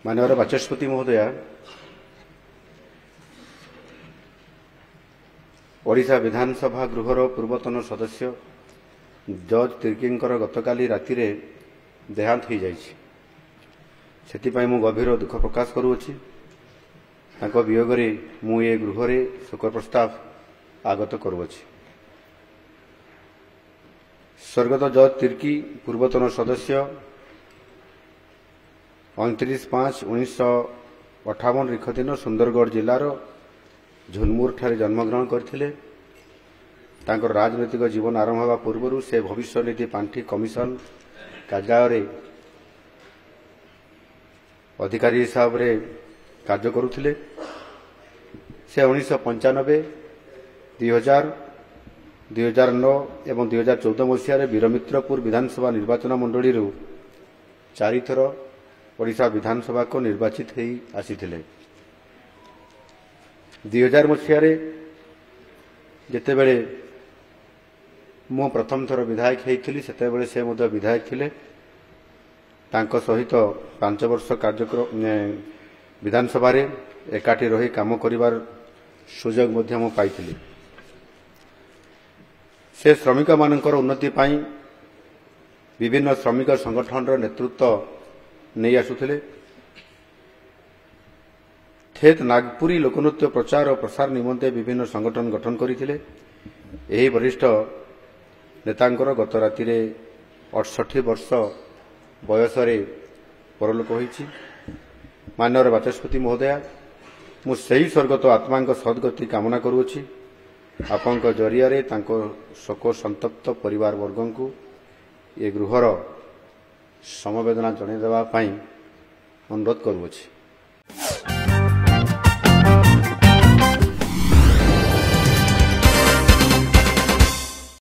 माननीय बाचस्पति महोदय, ओडिशा विधानसभा गृहर पूर्वतन सदस्य जज तिर्कींकर गतकाली राति देहांत हो जाइछि। सेतिपाई मु गभीर दुख प्रकाश करुछि। तांको वियोगरे मु ए गृहरे शोक प्रस्ताव आगत करुछि। स्वर्गत जज तिर्की पूर्वतन सदस्य 29/5/1958 रिख दिन सुंदरगढ़ जिलार झुनमुर ठारे जन्मग्रहण करथिले। तांकर राजनैतिक जीवन आरंभ होगा पूर्व से भविष्य निधि पांठी कमिशन कार्यालय अधिकारी हिसाब रे कार्य करुथिले। से 1995, 2000, 2009 एवं 2014 मसीह वीरमित्रपुर विधानसभा निर्वाचन मंडली 4 थर ओडिशा विधानसभा को निर्वाचित हो आसीथिले। 2000 मसीह जेतेबेले मु प्रथम थर विधायक होइथिली सेतेबेले से मध्य विधायक थिले। तांको सहित 5 वर्ष कार्यक्रम विधानसभा रे एकाठी रही काम करिवार सुजोग मध्य मु पाइथिली। से श्रमिक मानकर उन्नति पाई विभिन्न श्रमिक संगठन नेतृत्व नहीं आसुथिले। ठेत नागपुरी लोकनृत्य प्रचार और प्रसार निमंते विभिन्न संगठन गठन करथिले। एही वरिष्ठ नेतांकर गत राति 68 वर्ष बयस परलोक होइछि। माननीय बाचस्पति महोदय, मु सही स्वर्गत आत्मा सद्गति कामना करुछि। आपंक जरिया तांको शोक संतप्त परिवार वर्ग को ये गृहर समवेदना जन देवा अनुरोध करुछि।